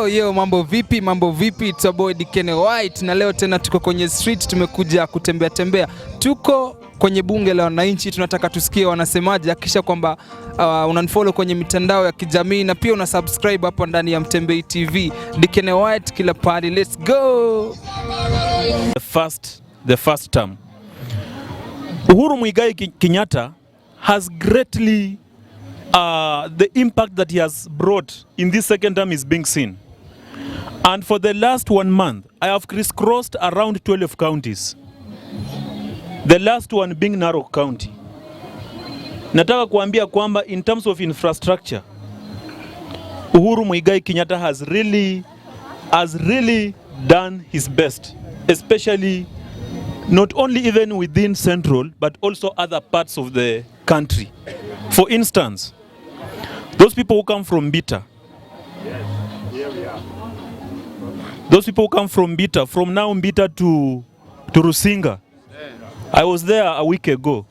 Yo, mambo vipi, it's your boy Dikene White, na leo tena tuko kwenye street, tumekuja kutembea. Tuko kwenye bunge la wananchi, tunataka tusikie wanasemaje, hakisha kwamba unanifollow kwenye mitandao ya kijamii na pia una subscribe hapo ndani ya Mutembei TV. Dikene White kila party, let's go. The first term, Uhuru Muigai Kenyatta has greatly the impact that he has brought in this second term is being seen. And for the last 1 month, I have crisscrossed around 12 counties. The last one being Narok County. Nataka kuambia kwamba in terms of infrastructure, Uhuru Muigai Kenyatta has really done his best, especially not only even within Central, but also other parts of the country. For instance, those people who come from Bita, from now Bita to Rusinga, I was there a week ago.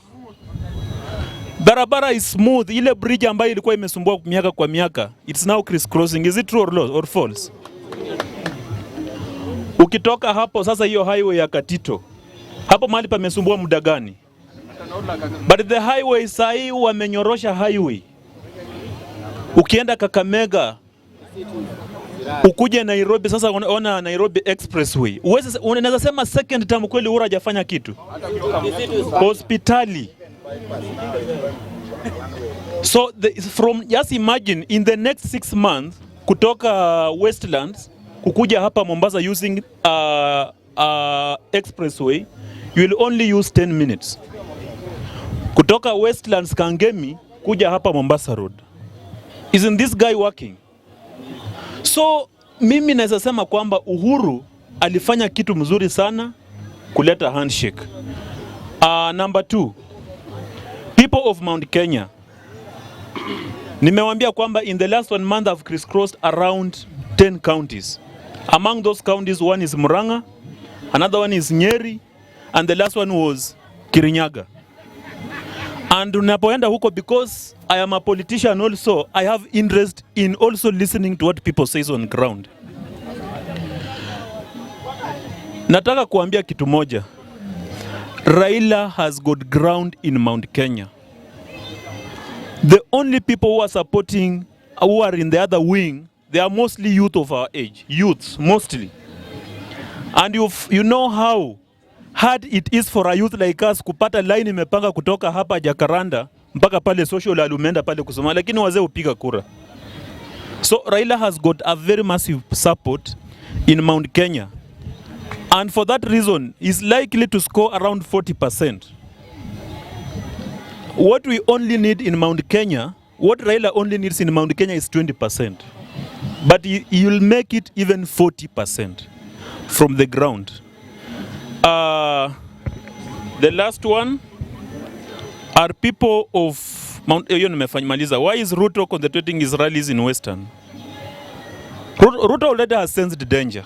Barabara is smooth. Ile bridge ambayo ilikuwa imesumbua miaka kwa miaka, it's now crisscrossing. Is it true or false? Ukitoka hapo sasa hiyo highway ya Katito, hapo mahali pamesumbua muda gani? But the highway sahi wamenyorosha highway. Ukienda Kakamega, ukuje Nairobi, sasa ona Nairobi Expressway. Unaweza sema second term kweli Uhuru hajafanya kitu? Hospitali. So just imagine in the next 6 months kutoka Westlands kukuja hapa Mombasa using expressway, you will only use 10 minutes. Kutoka Westlands Kangemi kuja hapa Mombasa Road. Isn't this guy working? So mimi naweza sema kwamba Uhuru alifanya kitu mzuri sana kuleta handshake. Number 2, people of Mount Kenya. Nimewambia kwamba in the last 1 month I've crisscrossed around 10 counties. Among those counties, one is Muranga, another one is Nyeri, and the last one was Kirinyaga. And unapoenda huko, because I am a politician also, I have interest in also listening to what people say on ground. Nataka kuambia kitu moja. Raila has got ground in Mount Kenya. The only people who are supporting, who are in the other wing, they are mostly youth of our age. Youths, mostly. And you know how hard it is for a youth like us kupata line imepanga kutoka hapa Jacaranda mpaka pale social alumenda pale kusoma, lakini wazee upiga kura. So Raila has got a very massive support in Mount Kenya. And for that reason, is likely to score around 40%. What we only need in Mount Kenya, what Raila only needs in Mount Kenya is 20%. But he will make it even 40% from the ground. The last one are people of Mount Maliza. Why is Ruto concentrating his rallies in Western? Ruto already has sensed danger.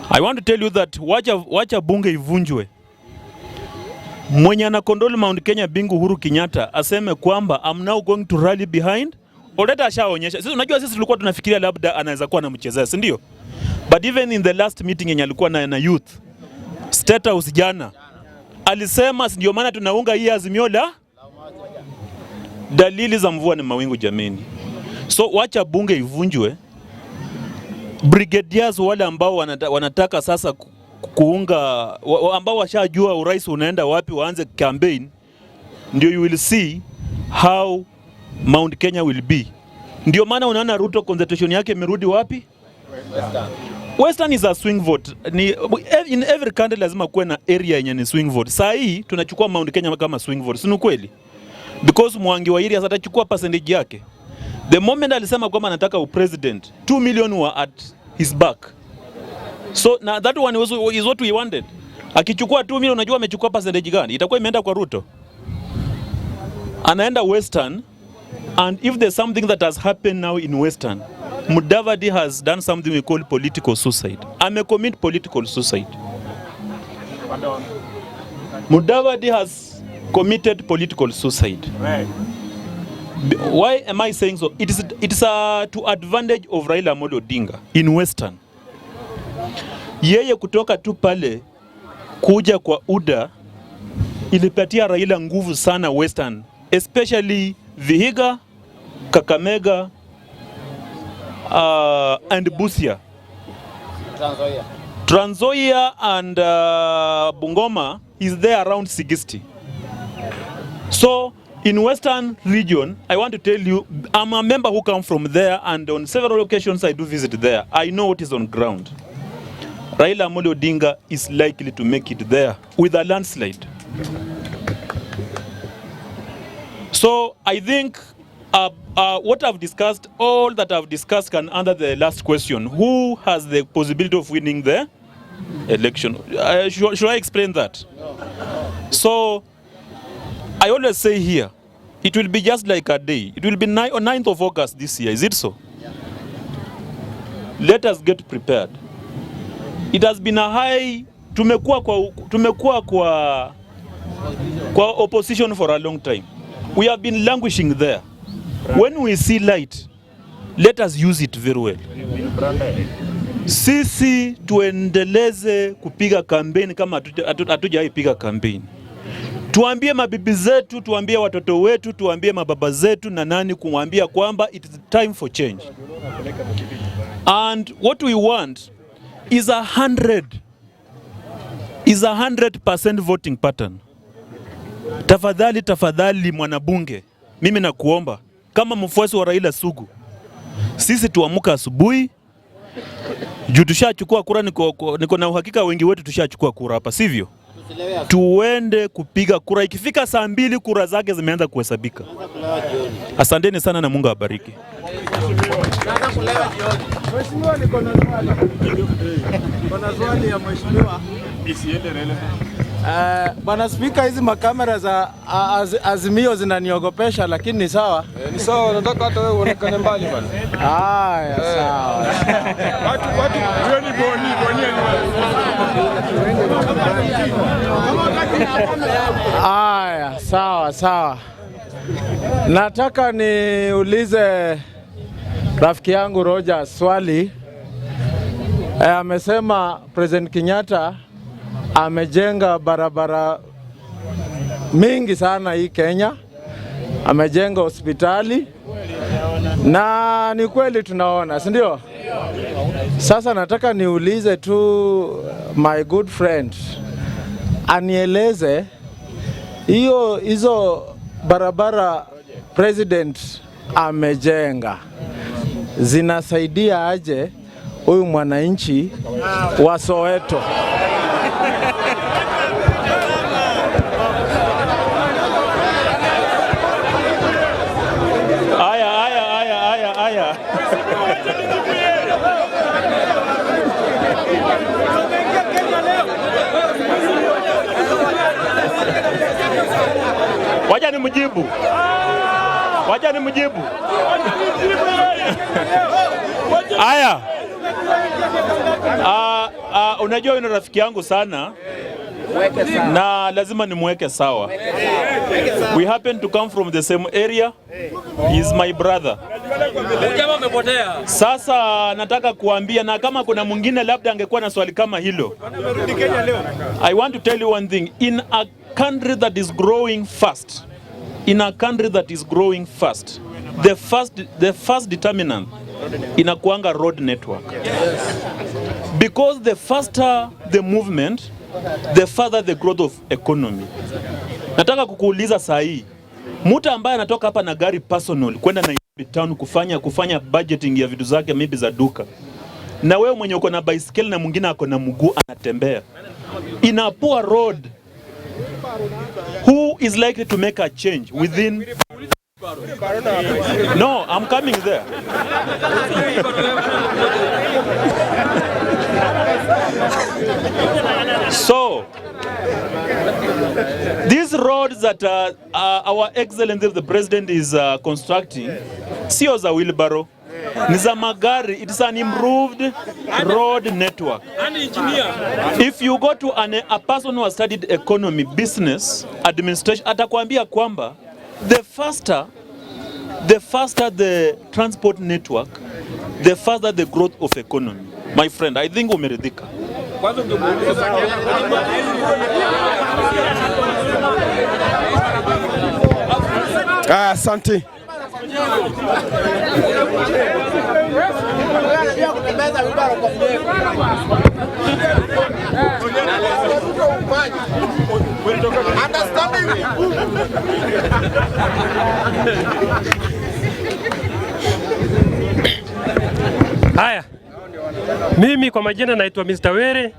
I want to tell you that wacha bunge ivunjwe. Mwenye anakondoli Mount Kenya bingu Uhuru Kenyatta aseme kwamba I'm now going to rally behind. Already ashaonyesha. Sisi unajua sisi tulikuwa tunafikiria labda anaweza kuwa anamchezea, si ndio? But even in the last meeting yenye alikuwa na youth State House jana, alisema ndio maana tunaunga hii AZIMIO la dalili za mvua ni mawingu jameni. So wacha bunge ivunjwe. Brigadiers wale ambao wanataka sasa kuunga, ambao washajua urais unaenda wapi, waanze campaign, ndio you will see how Mount Kenya will be. Ndio maana unaona Ruto concentration yake imerudi wapi? Western is a swing vote. In every country lazima kuwe na area yenye ni swing vote. Saa hii tunachukua Mount Kenya kama swing vote. Si kweli? Because Mwangi wa area atachukua percentage yake. The moment alisema kwamba anataka upresident, 2 million were at his back. So now that one is what we wanted. Akichukua 2 million, unajua amechukua percentage gani? Itakuwa imeenda kwa Ruto. Anaenda Western, and if there's something that has happened now in Western, Mudavadi has done something we call political suicide. Commit political suicide. Mudavadi has committed political suicide. Why am I saying so? It is to advantage of Raila Amolo Odinga in Western. Yeye kutoka tu pale kuja kwa UDA ilipatia Raila nguvu sana Western, especially Vihiga, Kakamega and Busia. Trans Nzoia and Bungoma is there around 60. So in Western region, I want to tell you, I'm a member who come from there, and on several occasions I do visit there. I know what is on ground. Raila Amolo Odinga is likely to make it there with a landslide. So I think what I've discussed, all that I've discussed can answer the last question. Who has the possibility of winning the election? Should I explain that? So I always say here, it will be just like a day. It will be on 9th of August this year. Is it so? Let us get prepared. It has been a high, tumekuwa kwa opposition for a long time. We have been languishing there. When we see light, let us use it very well. Sisi tuendeleze kupiga kampeni kama hatujai piga kampeni. Tuambie mabibi zetu, tuambie watoto wetu, tuambie mababa zetu na nani kumwambia kwamba it is time for change. And what we want is 100% voting pattern. Tafadhali mwanabunge, mimi nakuomba kama mfuasi wa Raila sugu, sisi tuamuka asubuhi, juu tushachukua kura, niko na uhakika wengi wetu tushachukua kura hapa, sivyo? Tuende kupiga kura, ikifika saa 2 kura zake zimeanza kuhesabika. Asanteni sana na Mungu awabariki. Mheshimiwa, niko na swali ya mheshimiwa. Bwana Spika, hizi makamera za Azimio zinaniogopesha, lakini ni sawa. Ni sawa, nataka hata wewe uonekane mbali bwana. Haya, sawa. Watu jioni boni. Haya, sawa. Nataka niulize rafiki yangu Roger swali. Amesema President Kenyatta amejenga barabara mingi sana hii Kenya, amejenga hospitali, na ni kweli tunaona, si ndio? Sasa nataka niulize tu my good friend anieleze hizo barabara president amejenga zinasaidia aje huyu mwananchi wa Soweto? Aya. Wacha nimjibu. Aya. Unajua yule rafiki yangu sana na lazima nimweke sawa. We happen to come from the same area. He is my brother. Sasa nataka kuambia, na kama kuna mwingine labda angekuwa na swali kama hilo, I want to tell you one thing. In a country that is growing fast, the first determinant inakuanga road network. Because the faster the movement, the further the growth of economy. Nataka kukuuliza saa hii, mtu ambaye anatoka hapa na gari personal kwenda na town kufanya budgeting ya vitu zake maybe za duka, na wewe mwenye uko na bicycle na mwingine ako na mguu anatembea in a poor road, who is likely to make a change within? No, I'm coming there. So these roads that our Excellency the President is constructing, sio za wheelbarrow, ni za magari. It is an improved road network. If you go to a person who has studied economy, business, administration, atakwambia kwamba the faster the faster the transport network, the faster the growth of economy. My friend, I think umeridhika. Asante. Haya, mimi kwa majina naitwa Mr. Were.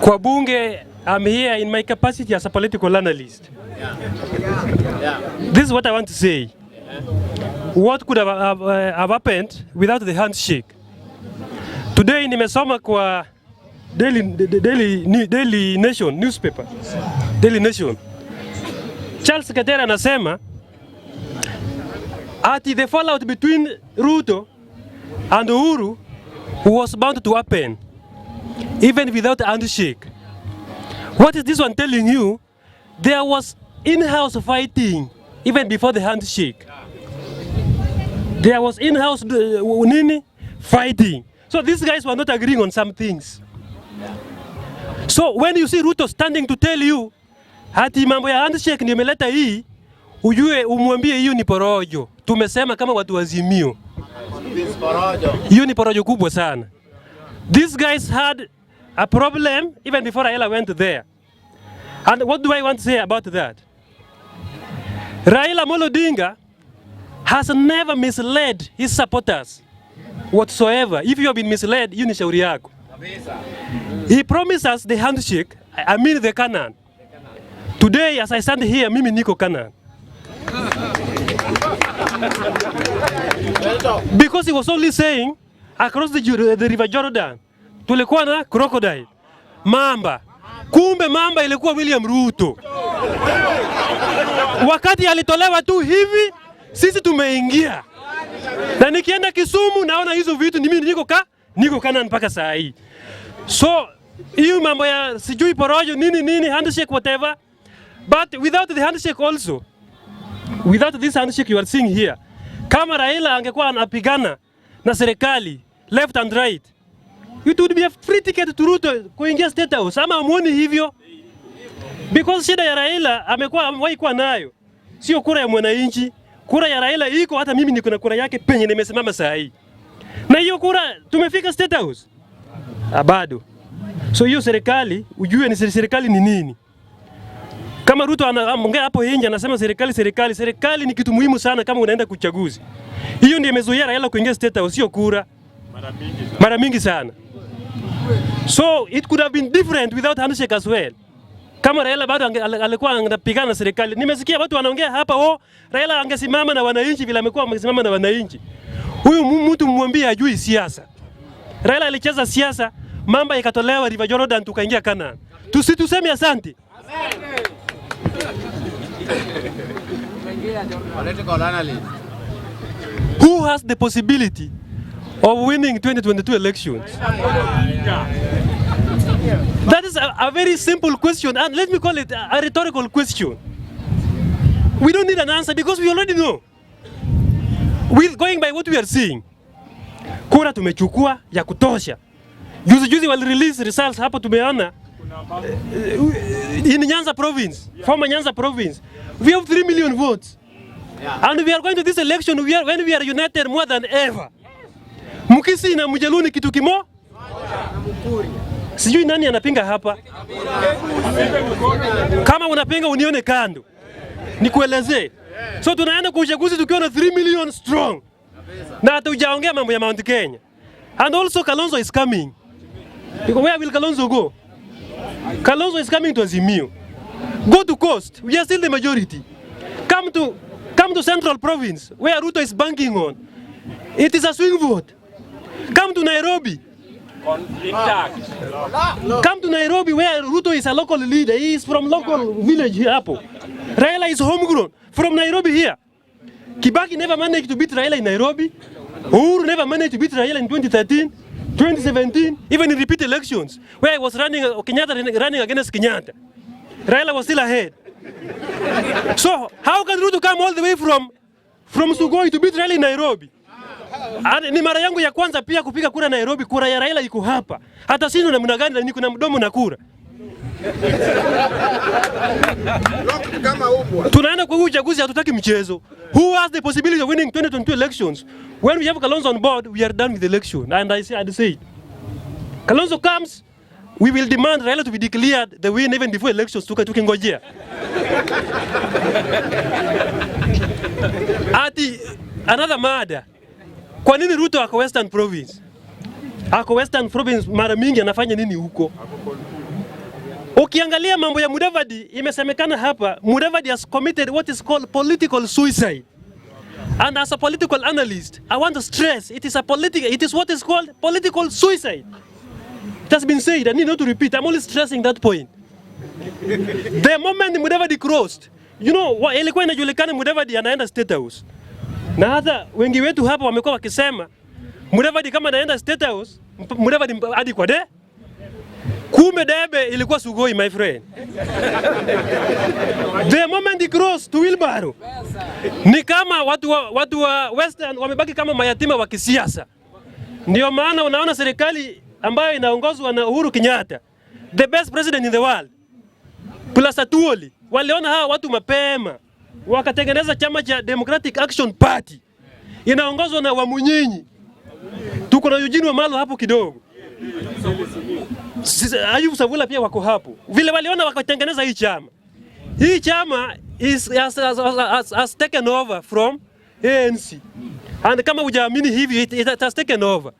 Kwa bunge, I'm here in my capacity as a political analyst. This is what I want to say. What could have happened without the handshake? Today nimesoma kwa Daily Nation newspaper. Daily Nation. Charles Katera anasema ati the fallout between Ruto and Uhuru was bound to happen even without a handshake. What is this one telling you? There was in-house fighting even before the handshake. There was in-house fighting. So these guys were not agreeing on some things. So when you see Ruto standing to tell you hati mambo ya handshake ndio imeleta hii, ujue umwambie hiyo ni porojo. Tumesema kama watu wa AZIMIO. Hiyo ni porojo kubwa sana. These guys had a problem even before Raila went there. And what do I want to say about that? Raila Odinga has never misled his supporters whatsoever. If you have been misled, you ni shauri yako. He promised us the handshake, I mean the Canaan. Today, as I stand here, mimi niko Canaan. Because he was only saying, across the river Jordan, tulikuwa na crocodile, mamba. Kumbe mamba ilikuwa William Ruto. Wakati alitolewa tu hivi, sisi tumeingia. Na nikienda Kisumu naona hizo vitu mimi niko Canaan mpaka saa hii. So, hiyo mambo ya sijui porojo nini handshake whatever. But without the handshake also, without this handshake you are seeing here, kama Raila angekuwa anapigana na serikali left and right, it would be a free ticket to Ruto kuingia State House. Ama amuoni hivyo? Because shida ya Raila amekuwa nayo sio kura ya mwananchi. Kura ya Raila iko, hata mimi niko na kura yake penye nimesimama saa hii. Na hiyo kura tumefika State House bado. So hiyo serikali ujue ni serikali ni nini. Kama Ruto anaongea hapo nje anasema serikali ni kitu muhimu sana kama unaenda kuchaguzi. Hiyo ndio imezuia Raila kuingia State House, sio kura. Mara mingi sana. So it could have been different without handshake as well. Kama Raila bado alikuwa anapigana na serikali. Nimesikia watu wanaongea hapa Raila angesimama na wananchi vile amekuwa amesimama na wananchi. Huyu mtu mwambie ajui siasa. Raila alicheza siasa, mamba ikatolewa river Jordan tukaingia Canaan. Tuseme asante. Who has the possibility of winning 2022 elections? That is a very simple question, and let me call it a rhetorical question. We don't need an answer because we already know. With going by what we are seeing, kura tumechukua ya kutosha. Juzi wali release results hapo tumeona in Nyanza province, former Nyanza province, we have 3 million votes. And we are going to this election when we are united more than ever. Mukisi na Mujaluni kitu kimo? Sijui nani anapinga hapa. Kama unapinga unione kando. Nikueleze. So tunaenda kwa uchaguzi tukiwa na 3 million strong. Na hatujaongea mambo ya Mount Kenya. And also Kalonzo is coming. Where will Kalonzo go? Kalonzo is coming to AZIMIO. Go to Coast. We are still the majority. Come to Central Province, where Ruto is banking on. It is a swing vote. Come to Nairobi. Come to Nairobi, where Ruto is a local leader. He is from local village here. Raila is homegrown. From Nairobi here. Kibaki never managed to beat Raila in Nairobi. Uhuru never managed to beat Raila in 2013, 2017, even in repeat elections, where he was Kenyatta running against Kenyatta. Raila was still ahead. So how can Ruto come all the way from Sugoi to beat Raila in Nairobi. Ni mara yangu ya kwanza pia kupiga kura Nairobi. Kura ya Raila iko hapa. Hata sino namna gani na niko na mdomo na kura. Tunaenda kwa uchaguzi, hatutaki mchezo. Who has the possibility of winning 2022 elections? When we have Kalonzo on board, we are done with the election. And I say, Kalonzo comes, we will demand Raila to be declared the win even before elections. Tukingojea. Ati another murder. Kwa nini Ruto ako Western Province? Ako Western Province mara mingi anafanya nini huko? Ukiangalia mambo ya Mudavadi, imesemekana hapa, Mudavadi has committed what is called political suicide. And as a political analyst, I want to stress it is what is called political suicide. It has been said, I need not to repeat, I'm only stressing that point. The moment Mudavadi crossed, ilikuwa inajulikana Mudavadi anaenda State House. Na hata wengi wetu hapa wamekuwa wakisema, Mudavadi kama anaenda State House, Mudavadi hadi kwa Kume debe ilikuwa Sugoi, my friend. The moment he crossed to wheelbarrow, ni kama watu wa Western wamebaki kama mayatima wa kisiasa. Ndio maana unaona serikali ambayo inaongozwa na Uhuru Kenyatta, the best president in the world, plus Atuoli, waliona hawa watu mapema, wakatengeneza chama cha Democratic Action Party, inaongozwa na Wamunyinyi. Tuko na Eugene Wamalwa hapo kidogo. Ayubu Savula pia wako hapo. Vile waliona wakatengeneza hii chama. Hii chama has taken over from ANC. And kama hujaamini hivi, it has taken over.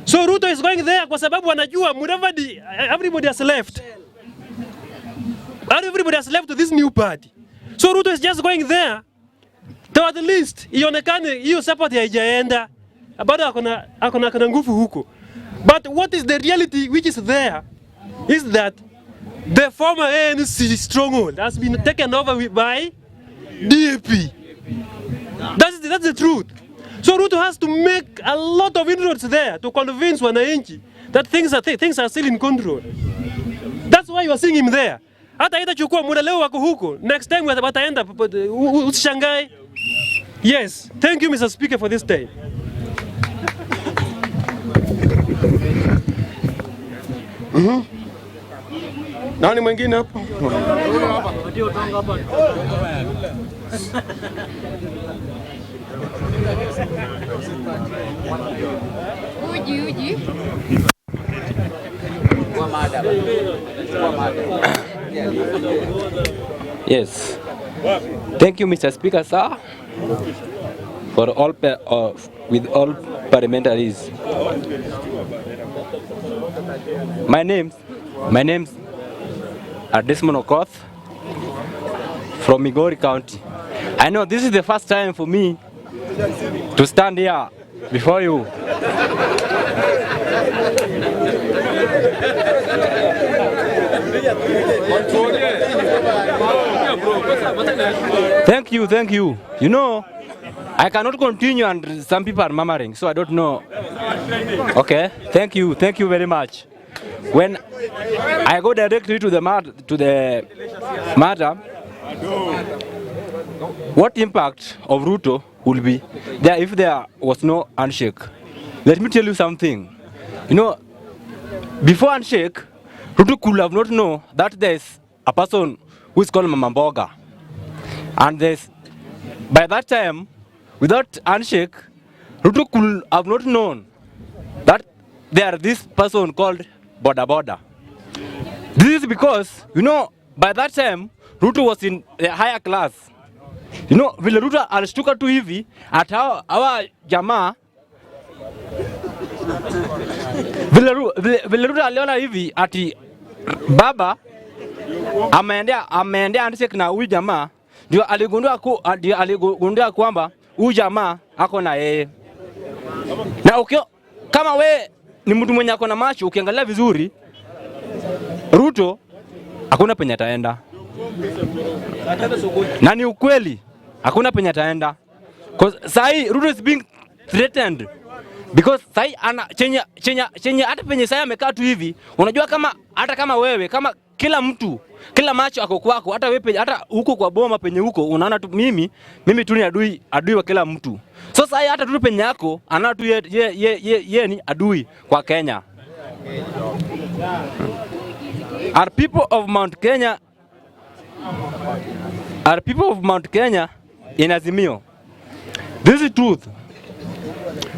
So Ruto is going there kwa sababu wanajua Mudavadi, everybody has left. Everybody has left to this new party. So Ruto is just going there to at least ionekane hiyo support haijaenda. Bado akona nguvu huko. But what is the reality which is there is that the former ANC stronghold has been taken over by DAP. That's the truth. So Ruto has to make a lot of inroads there to convince Wananchi that things are still in control. That's why you are seeing him there. Hata itachukua muda leo wako huko. Next time wataenda usishangae. Yes, thank you Mr. Speaker for this time. Nani mwingine hapo? Uji. Yes. Thank you, Mr. Speaker, sir, for all with all parliamentaries. My name's Desmond Okoth from Migori County. I know this is the first time for me to stand here before you. Thank you. You know, I cannot continue and some people are murmuring, so I don't know. Okay, thank you very much. When I go directly to the matter, what impact of Ruto will be there if there was no handshake? Let me tell you something. You know, before handshake, Ruto could have not known that there's a person who is called Mama Mboga. And by that time, without handshake, Ruto could have not known that there is this person called Boda. This is because, you know, by that time, Ruto was in a higher class. You know, vile Ruto alishtuka tu hivi, at hawa jamaa, vile Ruto aliona hivi, ati baba, ameendea handshake na huyu jamaa, ndio aligundua kwamba huyu jamaa ako na yeye. Na kama we ni mtu mwenye ako na macho, ukiangalia vizuri, Ruto hakuna penye ataenda. Na ni ukweli, hakuna penye ataenda. Because sahi Ruto is being threatened. Because sahi chenye hata penye sahi amekaa tu hivi, unajua hata kama wewe, kama kila mtu kila macho ako kwako, hata wewe hata huko kwa boma penye huko unaona tu mimi tu ni adui wa kila mtu. So sasa hata tu penye yako anaona tu ye ni adui kwa Kenya. Are people of Mount Kenya in AZIMIO? This is truth.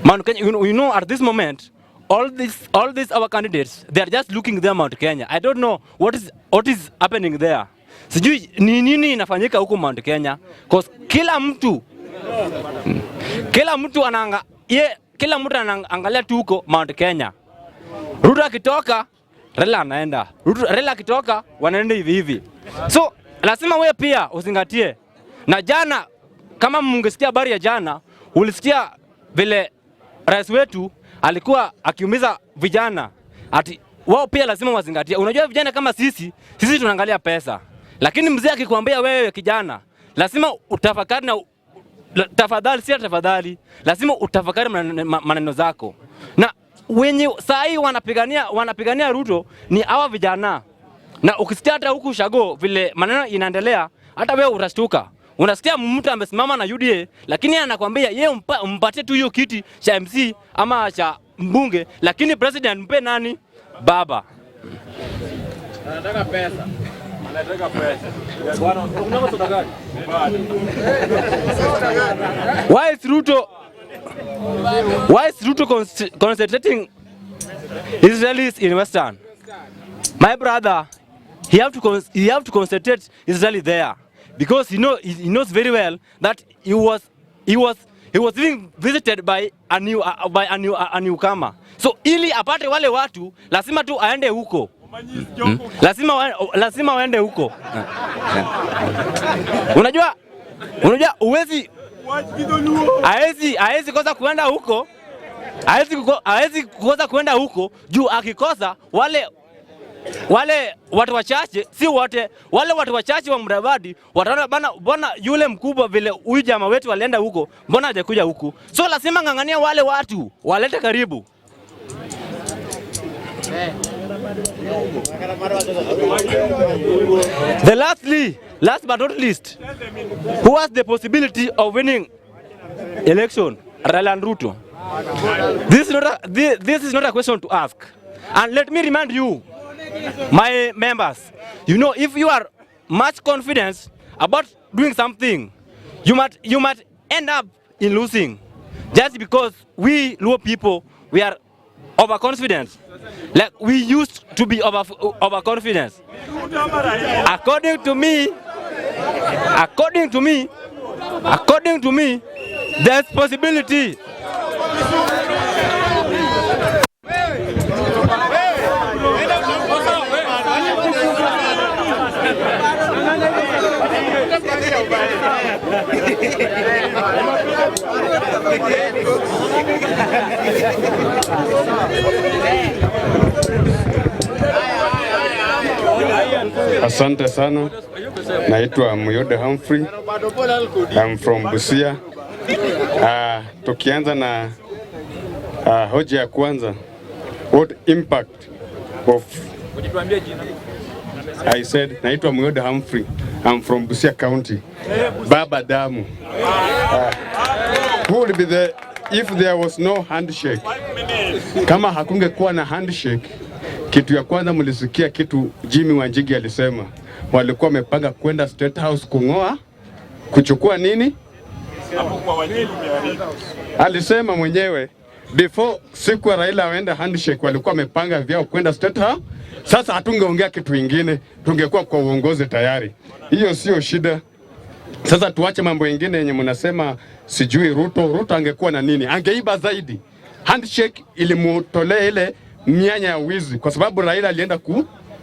Mount Kenya, you know at this moment all these our candidates, they are just looking there Mount Kenya. I don't know what is happening there. Sijui nini inafanyika huko Mount Kenya, because kila mtu anaangalia tu huko Mount Kenya. Ruto akitoka Raila anaenda. Raila akitoka wanaenda hivi. So lazima wewe pia uzingatie. Na jana kama mungesikia habari ya jana, ulisikia vile rais wetu alikuwa akiumiza vijana. Ati wao pia lazima wazingatie. Unajua vijana kama sisi tunaangalia pesa. Lakini mzee akikwambia wewe kijana, lazima utafakari na tafadhali, lazima utafakari maneno zako. Na wenye saa hii wanapigania Ruto ni hawa vijana. Na ukisikia hata huku Shago vile maneno inaendelea, hata wewe utashtuka. Unasikia mtu amesimama na UDA, lakini anakuambia yeye mpatie tu hiyo kiti cha MC ama cha mbunge, lakini president mpe nani? Baba. Anataka pesa. Why is Ruto concentrating Israelis in Western? My brother, he have to concentrate Israeli there, because he knows very well that he was being visited by a newcomer. So ili apate wale watu lazima tu aende huko. Lazima waende huko. Unajua haezi kosa kuenda huko. Haezi kosa kuenda huko juu akikosa wale watu wachache, si wote, wale watu wachache wa Mudavadi wataona bwana yule mkubwa vile huyu jamaa wetu alienda huko, mbona hajakuja huku? So lazima ngangania wale watu walete karibu. The last but not least, who has the possibility of winning election? Raila and Ruto. This is not a question to ask. And let me remind you, my members, you know, if you are much confidence about doing something, you might end up in losing, just because we Luo people, we are overconfident. Like we used to be overconfident. According to me, there's possibility. Asante sana. Naitwa Muyode Humphrey. I'm from Busia. Tukianza na hoja ya kwanza, what impact of I said naitwa Muyode Humphrey. I'm from Busia County. Baba damu. Who would be the if there was no handshake? Kama hakungekuwa na handshake, kitu ya kwanza mlisikia kitu Jimmy Wanjigi alisema, walikuwa wamepanga kwenda State House kungoa kuchukua nini? Alisema mwenyewe before siku Raila waenda handshake walikuwa wamepanga vyao kwenda State House. Sasa hatungeongea kitu kingine, tungekuwa kwa uongozi tayari. Hiyo sio shida. Sasa tuache mambo mengine yenye mnasema sijui Ruto angekuwa na nini? Angeiba zaidi. Handshake ilimutolea ile mianya ya wizi kwa sababu Raila alienda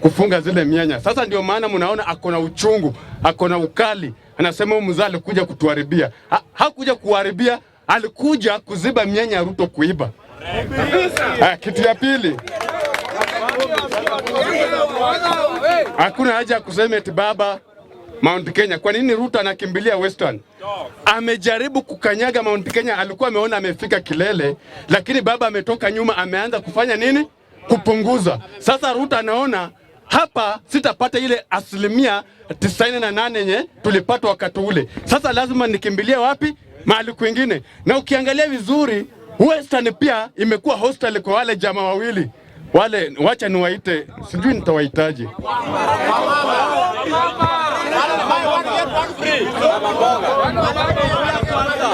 kufunga zile mianya. Sasa ndio maana mnaona akona uchungu, akona ukali. Anasema mzee alikuja kutuharibia. Hakuja kuharibia, alikuja kuziba mianya ya Ruto kuiba. Kitu ya pili, hakuna haja ya kusema eti baba Mount Kenya. Kwa nini Ruto anakimbilia Western? Amejaribu kukanyaga Mount Kenya, alikuwa ameona amefika kilele, lakini baba ametoka nyuma, ameanza kufanya nini? Kupunguza. Sasa Ruto anaona hapa sitapata ile 98% yenye tulipata wakati ule. Sasa lazima nikimbilie wapi? Mahali kwingine. Na ukiangalia vizuri, Western pia imekuwa hostel kwa wale jamaa wawili. Wale wacha niwaite, sijui nitawaitaje.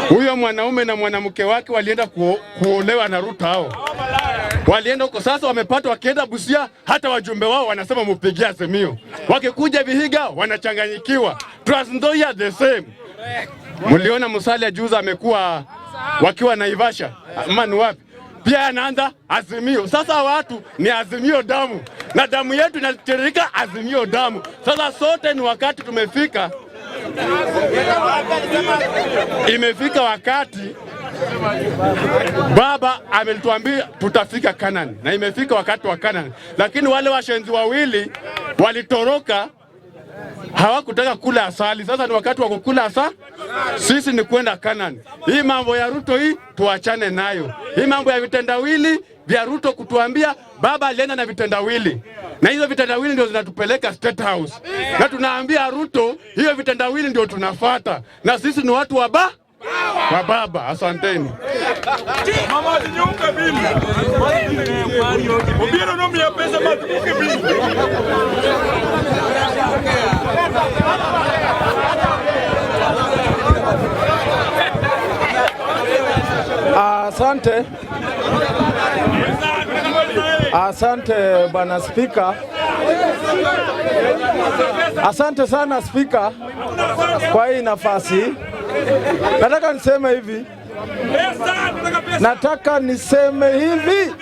Huyo mwanaume na mwanamke wake walienda kuolewa na Ruto hao. Walienda huko, sasa wamepata, wakienda Busia hata wajumbe wao wanasema mupigia AZIMIO. Wakikuja Vihiga wanachanganyikiwa. Trans Nzoia the same. Muliona Musalia juza amekuwa wakiwa Naivasha. Mani wapi? Pia anaanza AZIMIO. Sasa watu ni AZIMIO damu. Na damu yetu inatiririka AZIMIO damu. Sasa sote ni wakati tumefika. Imefika wakati Baba ametuambia tutafika Kanani. Na imefika wakati wa Kanani. Lakini wale washenzi wawili walitoroka, hawakutaka kula asali. Sasa ni wakati wa kukula asali. Sisi ni kwenda Kanani. Hii mambo ya Ruto hii tuachane nayo. Hii mambo ya vitendawili vya Ruto kutuambia baba alienda na vitendawili. Na hizo vitendawili ndio zinatupeleka State House. Na tunaambia Ruto hiyo vitendawili ndio tunafuata. Na sisi ni watu wa baba. Asanteni. Mama nyonga bili. Obiro no M-pesa Buy. Asante bwana Spika. Asante sana Spika kwa hii nafasi. Nataka niseme hivi.